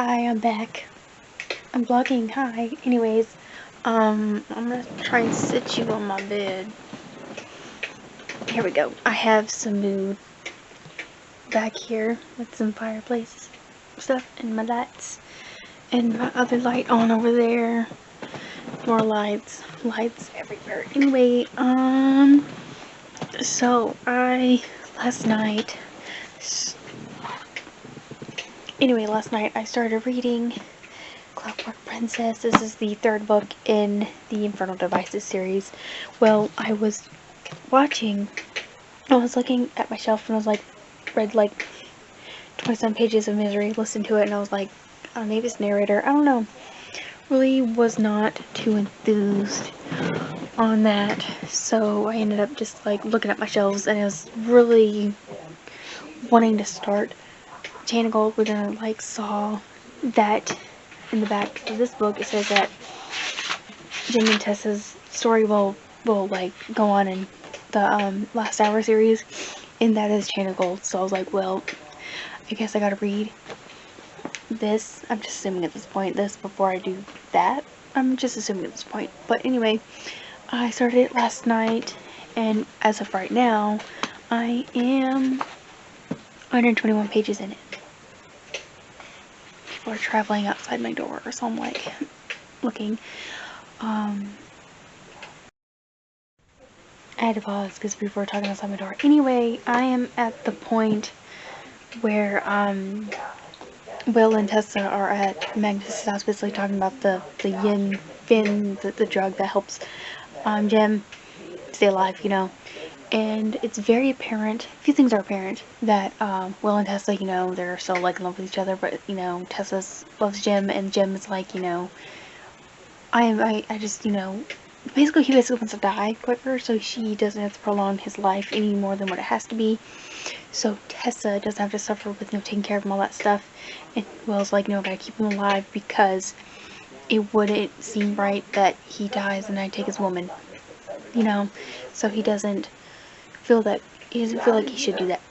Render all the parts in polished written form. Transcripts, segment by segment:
Hi, I'm back. I'm vlogging. Hi. Anyways, I'm gonna try and sit you on my bed. Here we go. I have some mood back here with some fireplace stuff and my lights and my other light on over there. More lights everywhere. Anyway, so last night I started reading Clockwork Princess. This is the third book in the Infernal Devices series. Well, I was looking at my shelf and I was like, read like 20-some pages of Misery, listened to it, and I was like, oh, maybe it's narrator. I don't know. Really was not too enthused on that. So I ended up just like looking at my shelves and I was really wanting to start Chain of Gold. We're gonna like saw that in the back of this book it says that Jim and Tessa's story will like go on in the Last Hour series, and that is Chain of Gold. So I was like, well, I guess I gotta read this. I'm just assuming at this point, this before I do that. I'm just assuming at this point. But anyway, I started it last night, and as of right now, I am 121 pages in it. People are traveling outside my door, so I'm like looking. I had to pause because people were talking outside my door. Anyway, I am at the point where Will and Tessa are at Magnus's house, basically talking about the yin fin, the drug that helps Jem stay alive, you know. And it's very apparent, a few things are apparent, that Will and Tessa, you know, they're so like in love with each other, but you know, Tessa loves Jem, and Jem is like, you know, I just, you know, he basically wants to die quicker, so she doesn't have to prolong his life any more than what it has to be. So Tessa doesn't have to suffer with, you know, taking care of him, all that stuff. And Will's like, no, I gotta keep him alive because it wouldn't seem right that he dies and I take his woman, you know. So he doesn't feel like he should do that.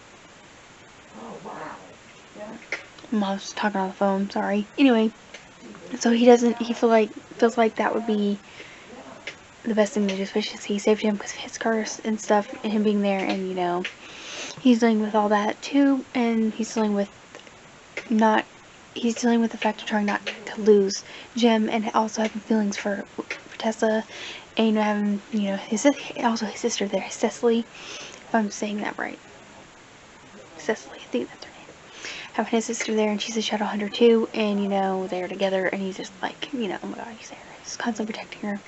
Mom's talking on the phone, sorry. Anyway, so he feels like that would be the best thing to do, especially he saved him because of his curse and stuff, and him being there, and you know, he's dealing with all that too, and he's dealing with the fact of trying not to lose Jem, and also having feelings for Tessa, and you know, having, you know, his sister there, Cecily, if I'm saying that right. Cecily, I think that's her name. Having his sister there, and she's a shadow hunter too, and you know, they're together, and he's just like, you know, oh my god, he's there, he's constantly protecting her.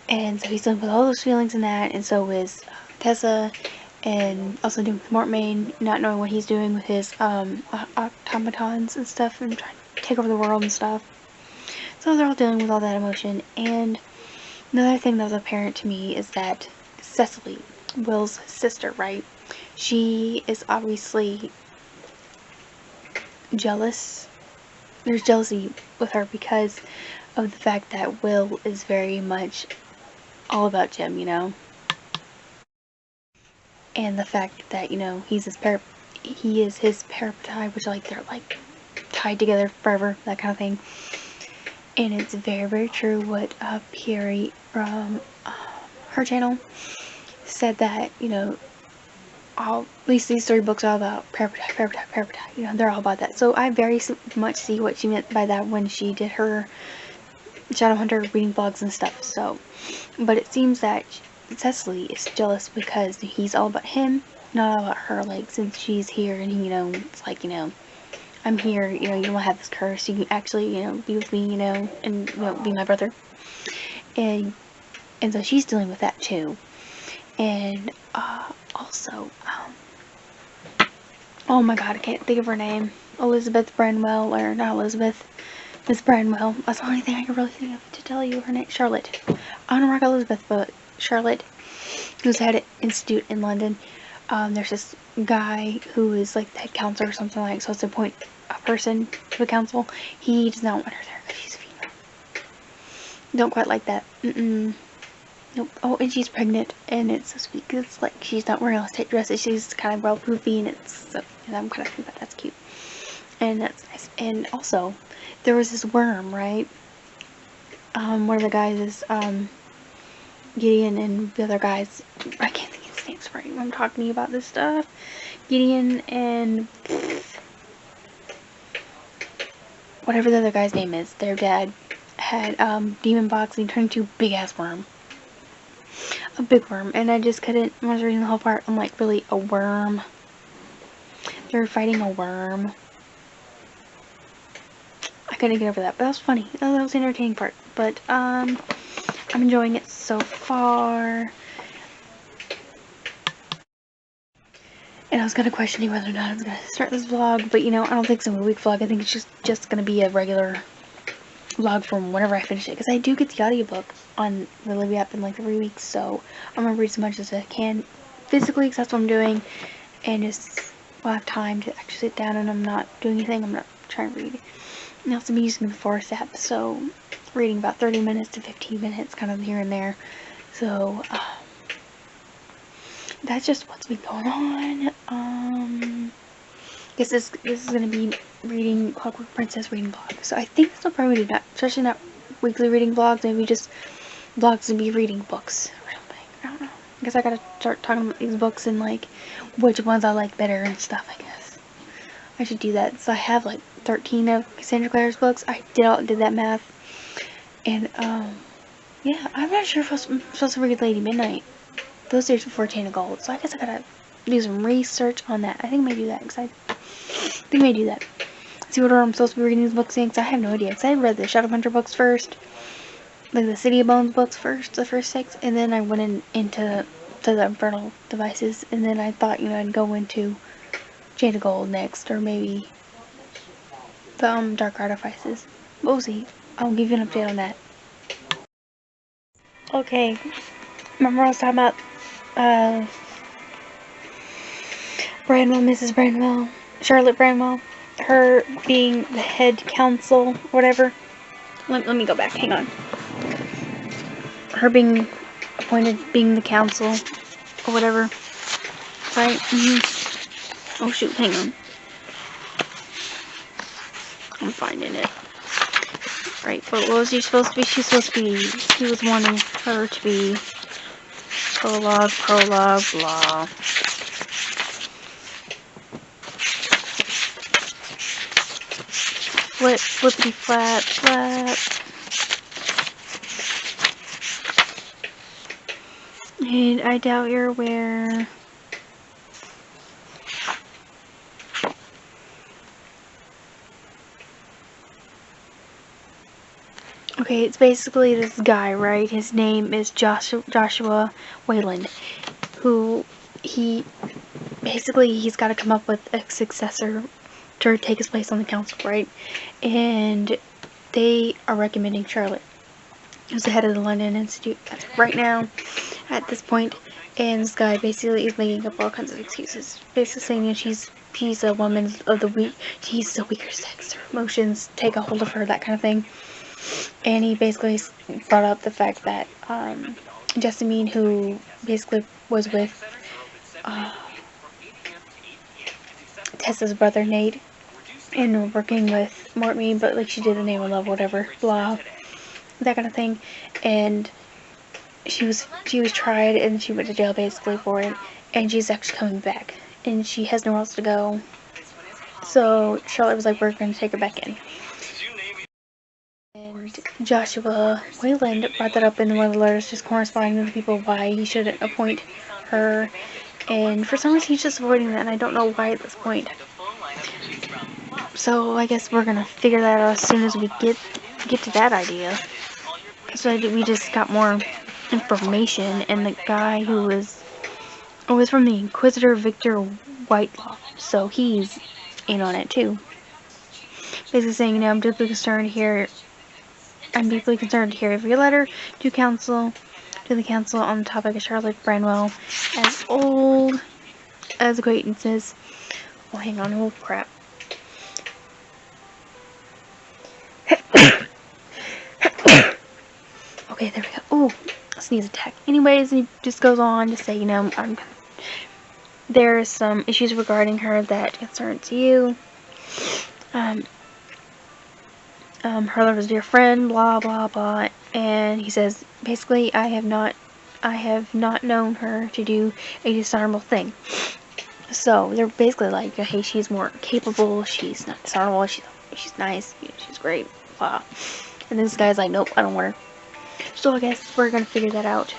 And so he's dealing with all those feelings and that, and so is Tessa, and also doing with Mortmain, not knowing what he's doing with his automatons and stuff, and trying to take over the world and stuff. So they're all dealing with all that emotion. And another thing that was apparent to me is that Cecily, Will's sister, right? She is obviously jealous. There's jealousy with her because of the fact that Will is very much all about Jem, you know. And the fact that, you know, he is his parapet, which like they're like tied together forever, that kind of thing. And it's very, very true what Pierre from her channel said, that, you know, at least these 3 books are all about parapet, you know, they're all about that. So I very much see what she meant by that when she did her Shadowhunter reading blogs and stuff. So, but it seems that Cecily is jealous because he's all about him, not all about her. Like, since she's here and he, you know, it's like, you know, I'm here, you know, you don't have this curse, you can actually, you know, be with me, you know, and, you know, be my brother. And so she's dealing with that too. And also, oh my god, I can't think of her name. Elizabeth Branwell, or not Elizabeth, Miss Branwell. That's the only thing I can really think of to tell you her name. Charlotte. I don't know about Elizabeth, but Charlotte, who's at an institute in London. There's this guy who is like the head counselor or something like, so it's to appoint a person to the council. He does not want her there because she's a female. Don't quite like that. Nope. Oh, and she's pregnant, and it's so sweet because it's like she's not wearing all tight dresses. She's kind of well poofy, and it's so, and I'm kind of thinking that that's cute. and that's nice. And also, there was this worm, right? One of the guys is, Gideon, and the other guys, I can't think of his names right when I'm talking to you about this stuff. Gideon and whatever the other guy's name is, their dad had demon box and he turned into a big ass worm. A big worm. And I just couldn't, when I was reading the whole part, I'm like, really? A worm? They're fighting a worm? I couldn't get over that, but that was funny. That was the entertaining part. But I'm enjoying it so far. And I was kind of questioning whether or not I was going to start this vlog, but you know, I don't think it's a week vlog. I think it's just going to be a regular vlog from whenever I finish it, because I do get the audiobook on the Libby app in like 3 weeks, so I'm going to read as much as I can physically, because that's what I'm doing, and just will have time to actually sit down and I'm not doing anything. I'm not trying to read. And also I'm using the Forest app, so reading about 30 minutes to 15 minutes kind of here and there. So that's just what's been going on. Guess this is gonna be reading Clockwork Princess reading vlog. So I think this will probably do that, especially not weekly reading vlogs. Maybe just vlogs and be reading books or something. I don't know. I guess I gotta start talking about these books and like which ones I like better and stuff. I guess I should do that. So I have like 13 of Cassandra Clair's books. I did that math, and yeah, I'm not sure if I'm supposed to read Lady Midnight. Those days before Chain of Gold, so I guess I gotta do some research on that. I think I may do that, because I think I may do that. See what order I'm supposed to be reading these books in, because I have no idea. Because I read the Shadowhunter books first, like the City of Bones books first, the first 6, and then I went into the Infernal Devices, and then I thought, you know, I'd go into Chain of Gold next, or maybe the Dark Artifices. We'll see. I'll give you an update on that. Okay, remember I was talking about Branwell, Mrs. Branwell, Charlotte Branwell, her being the head counsel, whatever. Let me go back, hang on. Her being appointed, being the counsel, or whatever, right? Oh shoot, hang on. I'm finding it. Right, but what was she supposed to be? She's supposed to be, he was wanting her to be prologue, blah. Flippity flap. And I doubt you're aware. Okay, it's basically this guy, right? His name is Joshua Wayland, who he's got to come up with a successor to take his place on the council, right? And they are recommending Charlotte, who's the head of the London Institute right now, at this point. And this guy basically is making up all kinds of excuses, basically saying that she's a woman of the weak, she's the weaker sex, her emotions take a hold of her, that kind of thing. And he basically brought up the fact that Jessamine, who basically was with Tessa's brother Nate, and working with Mortme, but like she did the name of love, whatever, blah, that kind of thing. And she was tried and she went to jail basically for it, and she's actually coming back, and she has nowhere else to go. So Charlotte was like, we're going to take her back in. And Joshua Wayland brought that up in one of the letters, just corresponding to the people why he shouldn't appoint her. And for some reason he's just avoiding that, and I don't know why at this point. So I guess we're gonna figure that out as soon as we get to that idea. So we just got more information, and the guy who was from the Inquisitor, Victor Whitelaw, so he's in on it too. Basically saying, you know, I'm deeply concerned to hear every letter to the council on the topic of Charlotte Branwell, as old as acquaintances. Oh, hang on, oh crap. Okay, there we go. Oh, sneeze attack. Anyways, he just goes on to say, you know, there are some issues regarding her that concerns you. her lover's dear friend, blah blah blah, and he says basically I have not known her to do a dishonorable thing. So they're basically like, hey, she's more capable, she's not dishonorable, she's nice, she's great, blah. And this guy's like, nope, I don't want her. So I guess we're gonna figure that out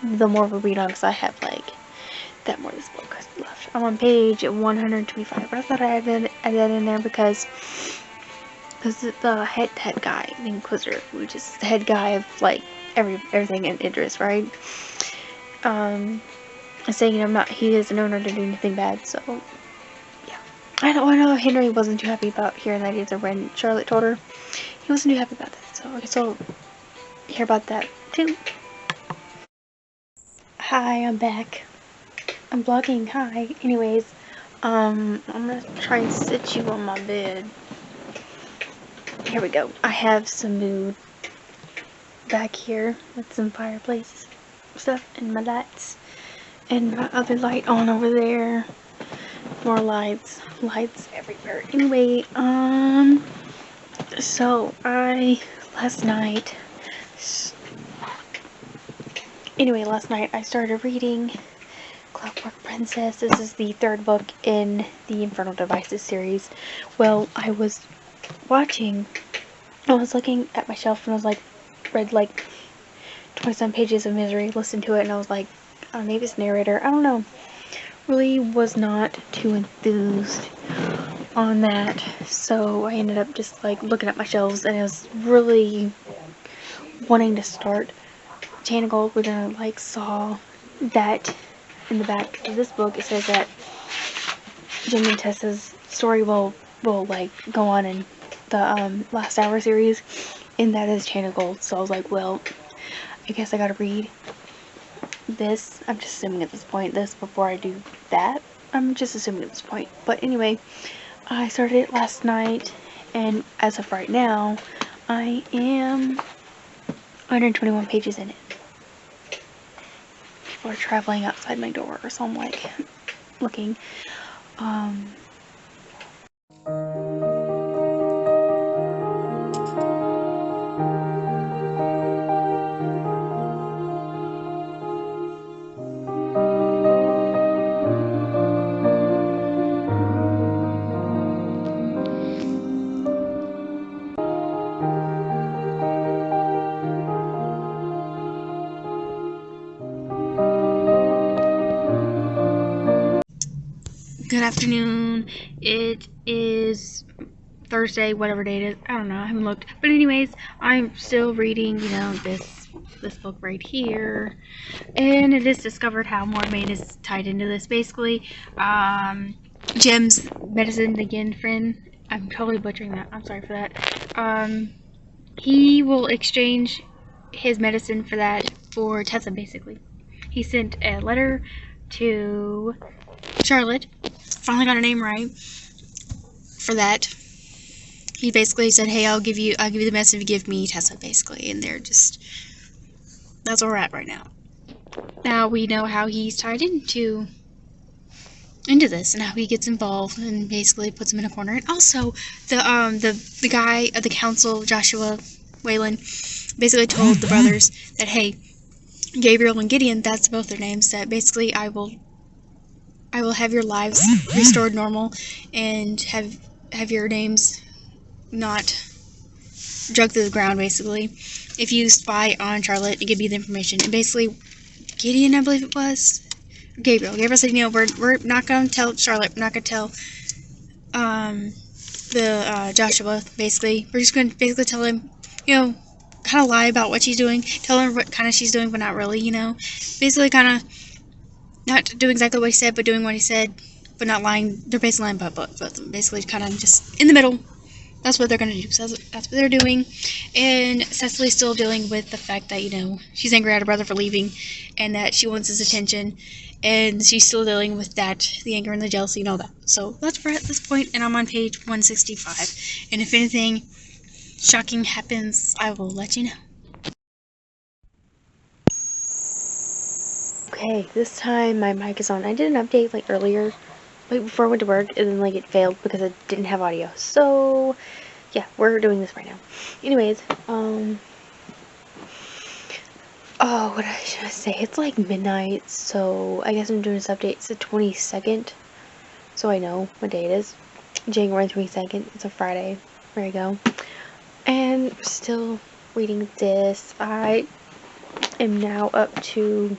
the more we read on, because I have like that more of this book left. I'm on page 125, but I thought I had that in there because the head guy, the Inquisitor, which is the head guy of like everything in Idris, right? Saying he doesn't know her to do anything bad, so yeah. I know Henry wasn't too happy about hearing that either when Charlotte told her. He wasn't too happy about that, so I guess I'll hear about that too. Hi, I'm back. I'm vlogging, hi. Anyways, I'm gonna try and sit you on my bed. Here we go. I have some mood back here with some fireplace stuff and my lights. And my other light on over there. More lights everywhere. Anyway, so last night I started reading Clockwork Princess. This is the third book in the Infernal Devices series. Well, I was looking at my shelf and I was like, read like 20-some pages of Misery, listened to it, and I was like, oh, maybe it's narrator, I don't know. Really was not too enthused on that, so I ended up just like looking at my shelves, and I was really wanting to start Chain of Gold. We're gonna like saw that in the back of this book. It says that Jim and Tessa's story will like go on in the Last Hour series, and that is Chain of Gold. So I was like, well, I guess I gotta read this. I'm just assuming at this point, this before I do that. I'm just assuming at this point. But anyway, I started it last night, and as of right now, I am 121 pages in it. People are traveling outside my door, so I'm like looking. Good afternoon. It is Thursday, whatever day it is. I don't know. I haven't looked. But anyways, I'm still reading, this book right here. And it is discovered how Mormaid is tied into this. Basically, Jem's medicine again friend. I'm totally butchering that. I'm sorry for that. He will exchange his medicine for that for Tessa, basically. He sent a letter to Charlotte. Finally got her name right for that. He basically said, hey, I'll give you the message if you give me Tessa, basically. And that's where we're at right now. Now we know how he's tied into this and how he gets involved and basically puts him in a corner. And also the guy of the council, Joshua Whalen, basically told the brothers that, hey, Gabriel and Gideon, that's both their names, that basically I will have your lives restored normal and have your names not dragged through the ground, basically, if you spy on Charlotte and give me the information. And basically, Gideon, I believe it was, Gabriel said, we're not going to tell Charlotte, we're not going to tell Joshua, basically. We're just going to basically tell him, kind of lie about what she's doing, tell her what kind of she's doing, but not really, basically kind of not doing exactly what he said, but doing what he said, but not lying. They're basically lying about both of them. Basically kind of just in the middle. That's what they're going to do. So that's what they're doing. And Cecily's still dealing with the fact that, she's angry at her brother for leaving and that she wants his attention. And she's still dealing with that, the anger and the jealousy and all that. So that's where we're at this point, and I'm on page 165. And if anything shocking happens, I will let you know. Okay, this time my mic is on. I did an update like earlier like before I went to work, and then like it failed because it didn't have audio. So yeah, we're doing this right now. Anyways, oh, what should I say? It's like midnight, so I guess I'm doing this update. It's the 22nd, so I know what day it is. January 22nd. It's a Friday. There you go. And still reading this. I am now up to,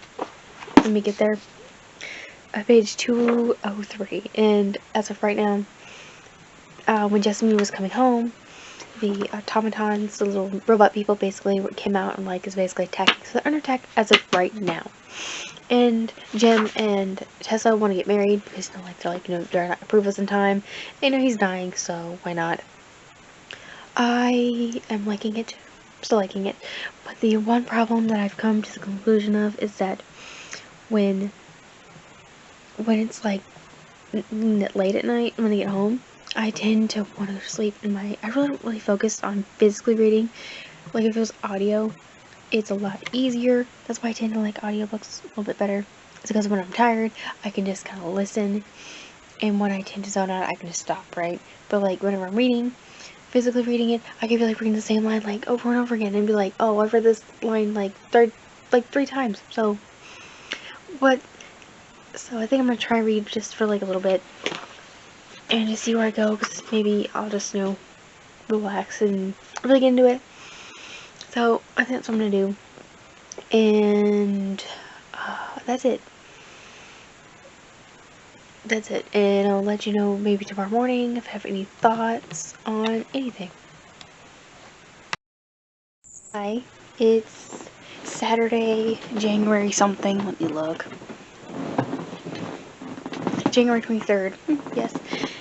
let me get there, page 203. And as of right now, when Jessamine was coming home, the automatons, the little robot people, basically came out and like is basically attacking. So they're under attack as of right now. And Jem and Tessa want to get married because they're like they're not approve us in time. They know he's dying, so why not? I am liking it, still liking it. But the one problem that I've come to the conclusion of is that when it's like late at night when I get home, I tend to want to go to sleep, and I really don't really focus on physically reading. Like if it was audio, it's a lot easier. That's why I tend to like audiobooks a little bit better. It's because when I'm tired, I can just kind of listen, and when I tend to zone out, I can just stop, right? But like whenever I'm reading, physically reading it, I can be like reading the same line like over and over again and be like, oh, I've read this line like three times. So I think I'm gonna try read just for like a little bit and just see where I go, because maybe I'll just relax and really get into it. So I think that's what I'm gonna do, and that's it. And I'll let you know maybe tomorrow morning if I have any thoughts on anything. Hi, it's Saturday, January something. Let me look. January 23rd. Yes.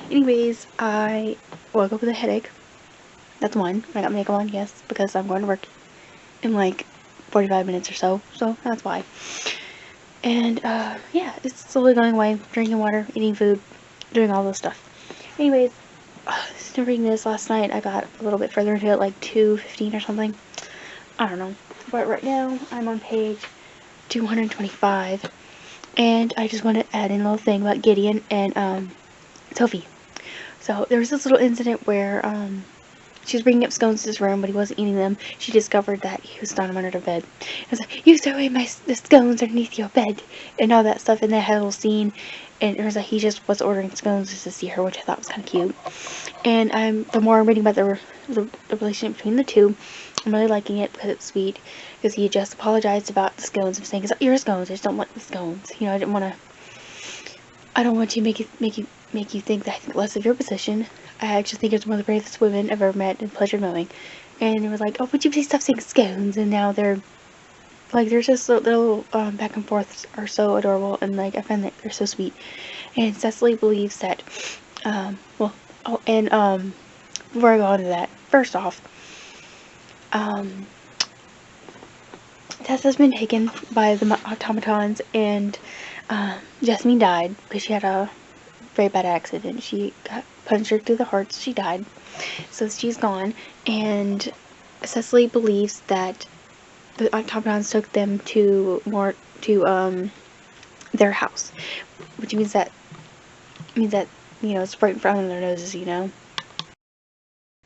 Anyways, I woke up with a headache. That's one. I got makeup on, yes, because I'm going to work in like 45 minutes or so. So that's why. And yeah, it's slowly going away. Drinking water, eating food, doing all this stuff. Anyways, reading this last night, I got a little bit further into it, like 2:15 or something. I don't know. But right now, I'm on page 225. And I just want to add in a little thing about Gideon and Sophie. So there was this little incident where she was bringing up scones to his room, but he wasn't eating them. She discovered that he was throwing them under the bed. It was like, you threw away the scones underneath your bed, and all that stuff. And they had a little scene, and it was like he just was ordering scones just to see her, which I thought was kind of cute. And the more I'm reading about the relationship between the two, I'm really liking it because it's sweet. Because he just apologized about the scones and saying, "It's not your scones. I just don't like the scones. You know, I don't want to make you think that I think less of your position. I actually think it's one of the bravest women I've ever met and pleasure knowing." And it was like, "Oh, would you please stop saying scones?" And now they're just their little back and forth are so adorable, and like I find that they're so sweet. And Cecily believes that before I go on to that, first off, Tessa's been taken by the automatons, and Jasmine died because she had a very bad accident. She got punctured through the heart, so she died. So she's gone, and Cecily believes that the automatons took them to their house, which means that it's right in front of their noses,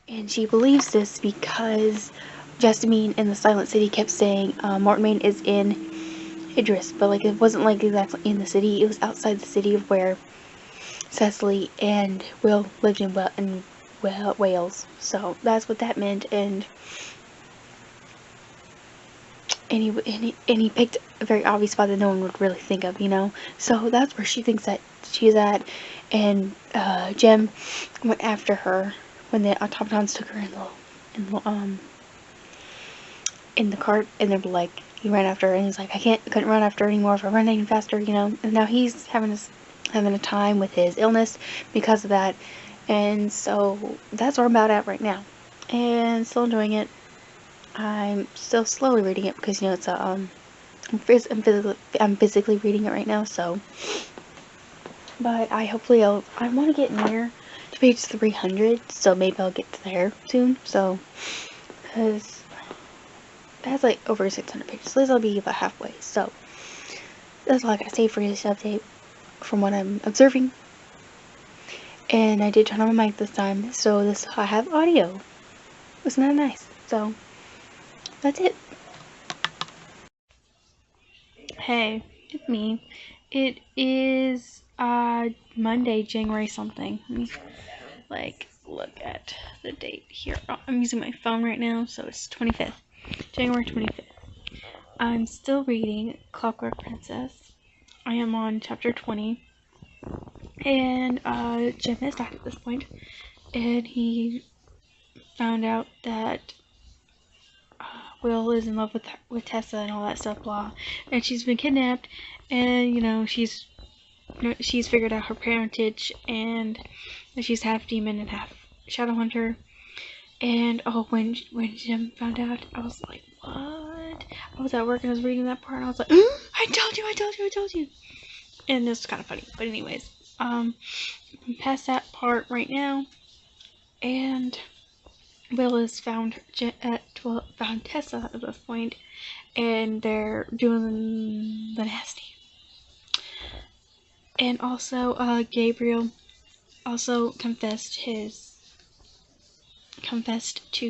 And she believes this because Jessamine in the Silent City kept saying Mortmain is in Idris, but like it wasn't like exactly in the city. It was outside the city of where Cecily and Will lived in Wales. So that's what that meant, and he picked a very obvious spot that no one would really think of, So that's where she thinks that she's at, and Jem went after her when the automatons took her in the cart, and they're like, he ran after her, and he's like, couldn't run after her anymore if I run any faster, And now he's having a time with his illness because of that, and so that's where I'm about at right now, and still enjoying it. I'm still slowly reading it because it's I'm physically reading it right now, so. But I want to get near to page 300, so maybe I'll get to there soon. So, because it has like over 600 pages, so this will be about halfway. So that's all I gotta say for this update from what I'm observing. And I did turn on my mic this time, so I have audio. Isn't that nice? So that's it. Hey, it's me. It is Monday, January something. Let me look at the date here. Oh, I'm using my phone right now, so it's 25th. January 25th. I'm still reading Clockwork Princess. I am on chapter 20. And Jim is back at this point. And he found out that Will is in love with Tessa and all that stuff, blah. And she's been kidnapped, and she's figured out her parentage, and that she's half demon and half shadow hunter. And when Jim found out, I was like, what? I was at work and I was reading that part, and I was like, I told you. And this was kind of funny, but anyways, I'm past that part right now, and Will has found Tessa at this point, and they're doing the nasty. And also, Gabriel also confessed to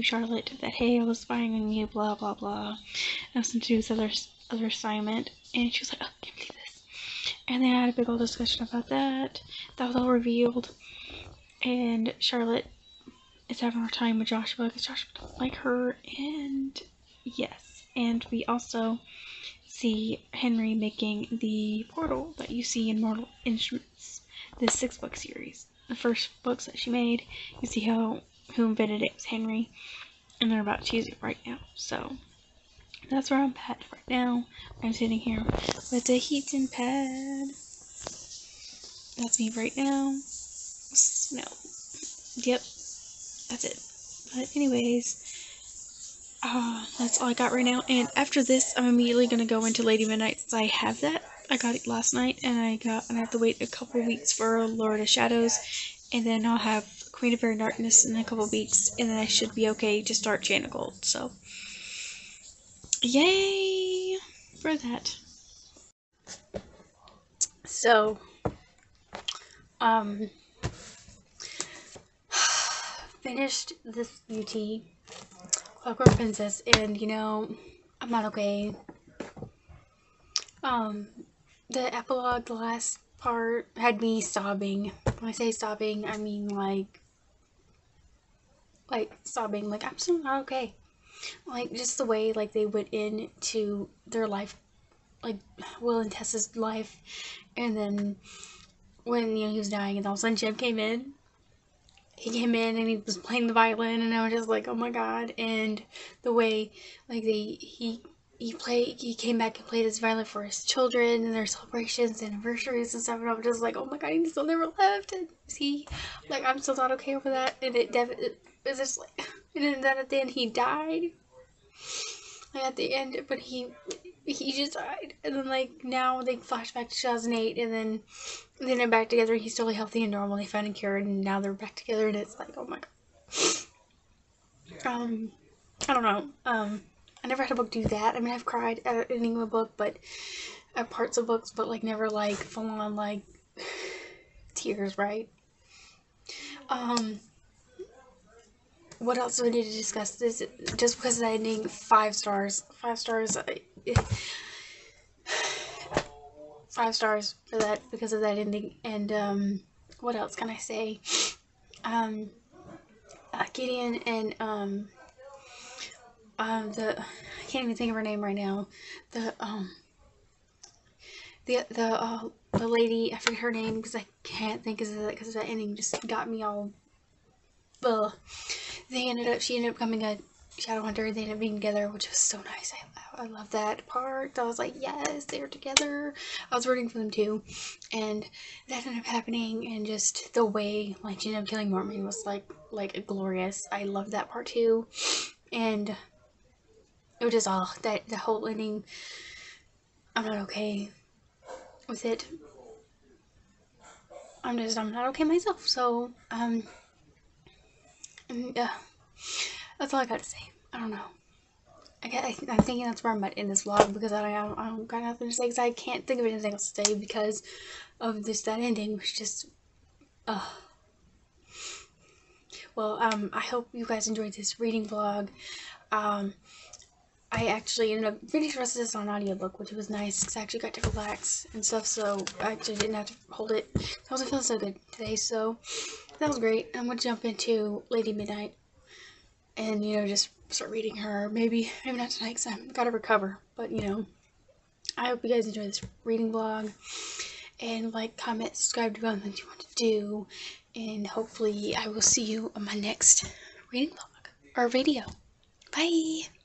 Charlotte that, hey, I was spying on you, blah blah blah. I have something to do with other assignment, and she was like, oh, give me this. And they had a big old discussion about that. That was all revealed, and Charlotte is having a hard time with Joshua because Joshua doesn't like her, and yes, and we also see Henry making the portal that you see in Mortal Instruments, this 6-book series. The first books that she made, you see who invented it was Henry, and they're about to use it right now. So that's where I'm at right now. I'm sitting here with the heating pad. That's me right now. No. Yep. That's it. But anyways, that's all I got right now. And after this, I'm immediately gonna go into Lady Midnight since I have that. I got it last night, and I have to wait a couple weeks for Lord of Shadows, and then I'll have Queen of Air and Darkness in a couple weeks, and then I should be okay to start Chain of Gold. So, yay for that. So, finished this UT Clockwork Princess, and I'm not okay. The epilogue, the last part, had me sobbing. When I say sobbing, I mean like sobbing. Like, I'm still not okay. Like, just the way they went into their life, like Will and Tessa's life, and then when he was dying, and all of a sudden Jim came in. He came in and he was playing the violin, and I was just like, oh my god. And the way he came back and played his violin for his children and their celebrations, anniversaries and stuff, and I was just like, oh my god, he still never left. And see, I'm still not okay over that. And it was just like, and then at the end he died. At the end, but he just died. And then now they flash back to 2008, and then they're back together. He's totally healthy and normal. They found a cure, and now they're back together. And it's like, oh my god. I don't know. I never had a book do that. I mean, I've cried at ending of a book, but at parts of books, but never full on tears, right? What else do we need to discuss? This just because of that ending, 5 stars. 5 stars. 5 stars for that because of that ending. And what else can I say? Gideon and I can't even think of her name right now. The lady, I forget her name because I can't think of that because that ending just got me all. Ugh. She ended up becoming a shadow hunter. They ended up being together, which was so nice. I love that part. I was like, yes, they're together. I was rooting for them too, and that ended up happening. And just the way she ended up killing Mormon was like glorious. I loved that part too, and it was just all that the whole ending. I'm not okay with it. I'm not okay myself. So that's all I got to say. I don't know. I'm thinking that's where I'm at in this vlog because I don't got nothing to say because I can't think of anything else to say because of that ending, which just, well, I hope you guys enjoyed this reading vlog. I actually ended up reading the rest of this on audiobook, which was nice because I actually got to relax and stuff, so I actually didn't have to hold it. I wasn't feeling so good today, so that was great. I'm going to jump into Lady Midnight and, you know, just start reading her. Maybe not tonight because I've got to recover, but, you know, I hope you guys enjoy this reading vlog. And like, comment, subscribe to what you want to do. And hopefully I will see you on my next reading vlog or video. Bye!